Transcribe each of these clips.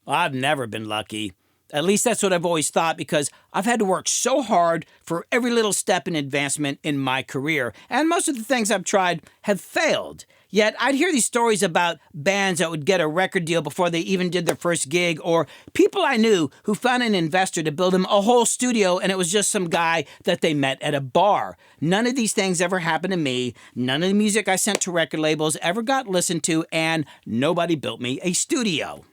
I've never been lucky. At least that's what I've always thought, because I've had to work so hard for every little step in advancement in my career, and most of the things I've tried have failed. Yet I'd hear these stories about bands that would get a record deal before they even did their first gig, or people I knew who found an investor to build them a whole studio and it was just some guy that they met at a bar. None of these things ever happened to me. None of the music I sent to record labels ever got listened to, and nobody built me a studio.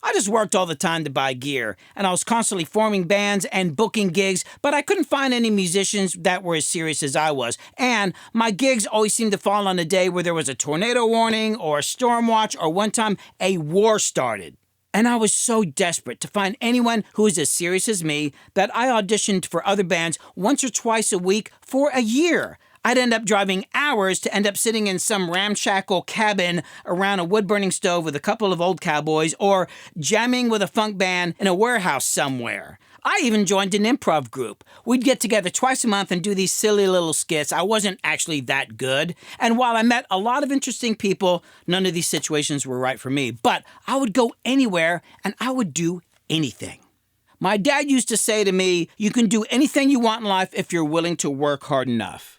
I just worked all the time to buy gear, and I was constantly forming bands and booking gigs, but I couldn't find any musicians that were as serious as I was. And my gigs always seemed to fall on a day where there was a tornado warning or a storm watch, or one time a war started. And I was so desperate to find anyone who was as serious as me that I auditioned for other bands once or twice a week for a year. I'd end up driving hours to end up sitting in some ramshackle cabin around a wood-burning stove with a couple of old cowboys, or jamming with a funk band in a warehouse somewhere. I even joined an improv group. We'd get together twice a month and do these silly little skits. I wasn't actually that good. And while I met a lot of interesting people, none of these situations were right for me. But I would go anywhere and I would do anything. My dad used to say to me, "You can do anything you want in life if you're willing to work hard enough."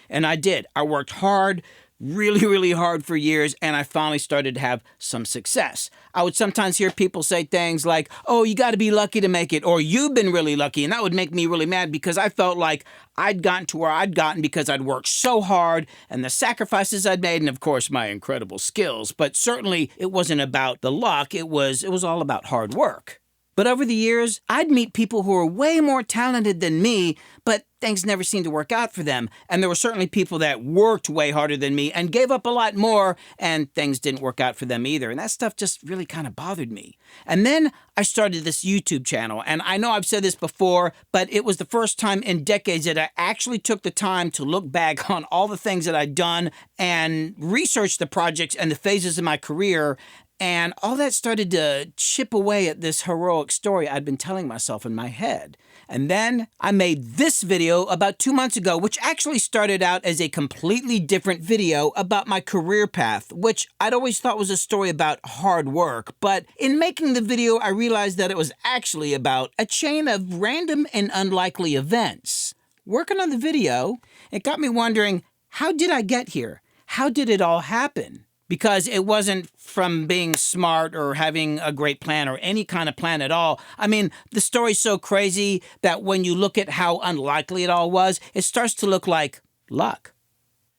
And I did. I worked hard, really hard for years, and I finally started to have some success. I would sometimes hear people say things like, "Oh, you got to be lucky to make it," or "You've been really lucky," and that would make me really mad, because I felt like I'd gotten to where I'd gotten because I'd worked so hard and the sacrifices I'd made, and of course my incredible skills. But certainly it wasn't about the luck. It was all about hard work. But over the years, I'd meet people who were way more talented than me, but things never seemed to work out for them. And there were certainly people that worked way harder than me and gave up a lot more, and things didn't work out for them either. And that stuff just really kind of bothered me. And then I started this YouTube channel. And I know I've said this before, but it was the first time in decades that I actually took the time to look back on all the things that I'd done and research the projects and the phases of my career. And all that started to chip away at this heroic story I'd been telling myself in my head. And then I made this video about 2 months ago, which actually started out as a completely different video about my career path, which I'd always thought was a story about hard work. But in making the video, I realized that it was actually about a chain of random and unlikely events. Working on the video, it got me wondering, how did I get here? How did it all happen? Because it wasn't from being smart or having a great plan or any kind of plan at all. I mean, the story's so crazy that when you look at how unlikely it all was, it starts to look like luck.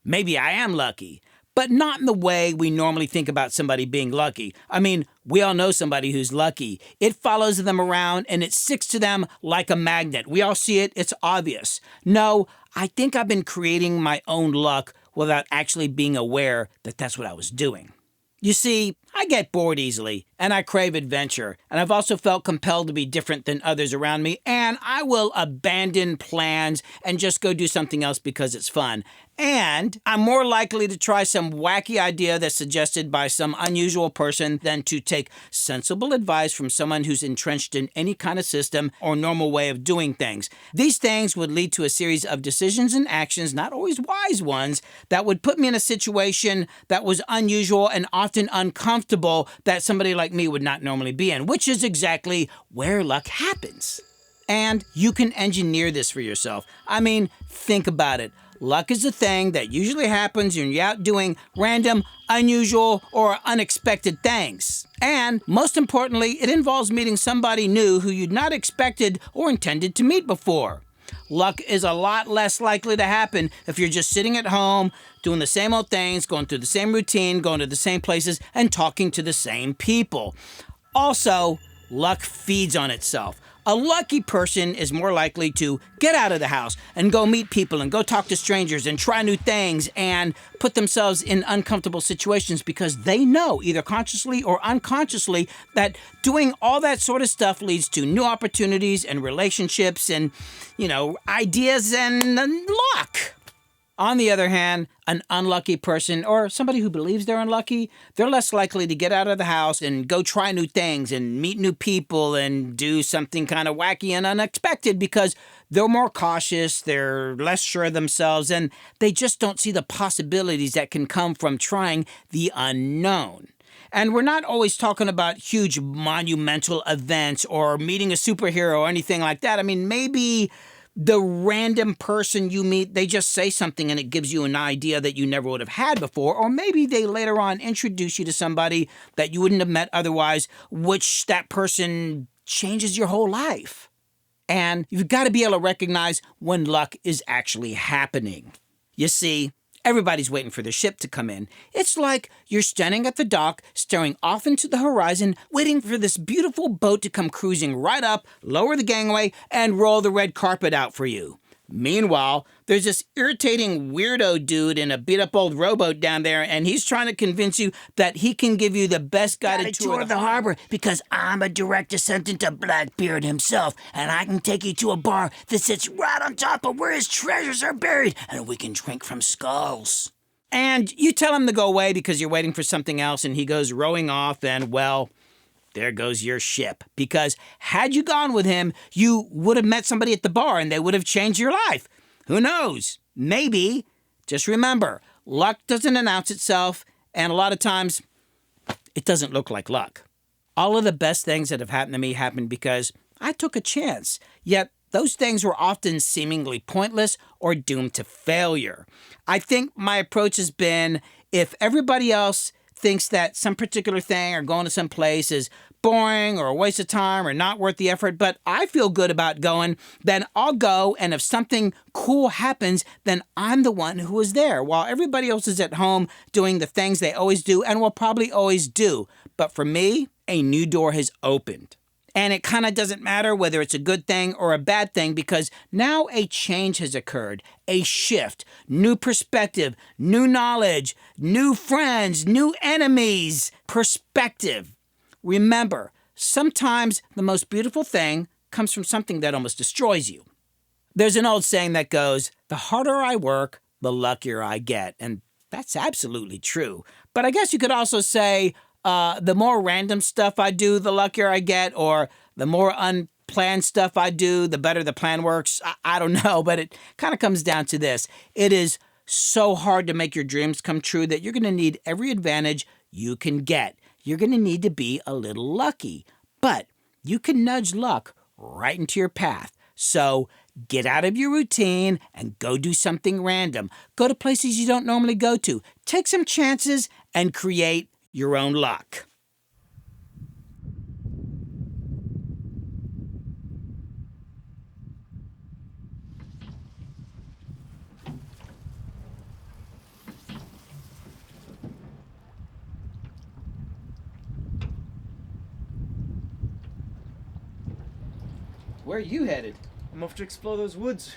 Maybe I am lucky, but not in the way we normally think about somebody being lucky. I mean, we all know somebody who's lucky. It follows them around and it sticks to them like a magnet. We all see it. It's obvious. No, I think I've been creating my own luck without actually being aware that that's what I was doing. You see, I get bored easily, and I crave adventure, and I've also felt compelled to be different than others around me, and I will abandon plans and just go do something else because it's fun. And I'm more likely to try some wacky idea that's suggested by some unusual person than to take sensible advice from someone who's entrenched in any kind of system or normal way of doing things. These things would lead to a series of decisions and actions, not always wise ones, that would put me in a situation that was unusual and often uncomfortable that somebody like me would not normally be in, which is exactly where luck happens. And you can engineer this for yourself. I mean, think about it. Luck is a thing that usually happens when you're out doing random, unusual, or unexpected things. And most importantly, it involves meeting somebody new who you'd not expected or intended to meet before. Luck is a lot less likely to happen if you're just sitting at home, doing the same old things, going through the same routine, going to the same places, and talking to the same people. Also, luck feeds on itself. A lucky person is more likely to get out of the house and go meet people and go talk to strangers and try new things and put themselves in uncomfortable situations because they know, either consciously or unconsciously, that doing all that sort of stuff leads to new opportunities and relationships and, ideas and luck. On the other hand, an unlucky person or somebody who believes they're unlucky, they're less likely to get out of the house and go try new things and meet new people and do something kind of wacky and unexpected because they're more cautious, they're less sure of themselves, and they just don't see the possibilities that can come from trying the unknown. And we're not always talking about huge monumental events or meeting a superhero or anything like that. I mean, maybe the random person you meet, they just say something and it gives you an idea that you never would have had before. Or maybe they later on introduce you to somebody that you wouldn't have met otherwise, which that person changes your whole life. And you've got to be able to recognize when luck is actually happening. You see, everybody's waiting for the ship to come in. It's like you're standing at the dock, staring off into the horizon, waiting for this beautiful boat to come cruising right up, lower the gangway, and roll the red carpet out for you. Meanwhile, there's this irritating weirdo dude in a beat-up old rowboat down there, and he's trying to convince you that he can give you the best guided tour of the harbor because I'm a direct descendant of Blackbeard himself, and I can take you to a bar that sits right on top of where his treasures are buried, and we can drink from skulls. And you tell him to go away because you're waiting for something else, and he goes rowing off, and, well, there goes your ship. Because had you gone with him, you would have met somebody at the bar and they would have changed your life. Who knows? Maybe. Just remember, luck doesn't announce itself, and a lot of times it doesn't look like luck. All of the best things that have happened to me happened because I took a chance. Yet those things were often seemingly pointless or doomed to failure. I think my approach has been, if everybody else thinks that some particular thing or going to some place is boring or a waste of time or not worth the effort, but I feel good about going, then I'll go, and if something cool happens, then I'm the one who is there, while everybody else is at home doing the things they always do and will probably always do. But for me, a new door has opened. And it kind of doesn't matter whether it's a good thing or a bad thing, because now a change has occurred, a shift, new perspective, new knowledge, new friends, new enemies, perspective. Remember, sometimes the most beautiful thing comes from something that almost destroys you. There's an old saying that goes, the harder I work, the luckier I get. And that's absolutely true. But I guess you could also say, the more random stuff I do, the luckier I get, or the more unplanned stuff I do, the better the plan works. I don't know, but it kind of comes down to this. It is so hard to make your dreams come true that you're going to need every advantage you can get. You're going to need to be a little lucky, but you can nudge luck right into your path. So get out of your routine and go do something random. Go to places you don't normally go to. Take some chances and create your own luck. Where are you headed? I'm off to explore those woods.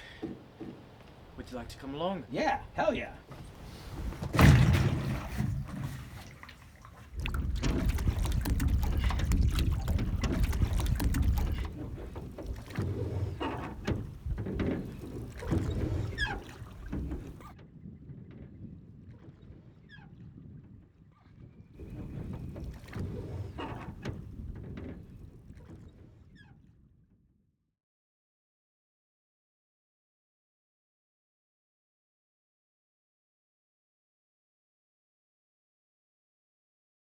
Would you like to come along? Yeah, hell yeah.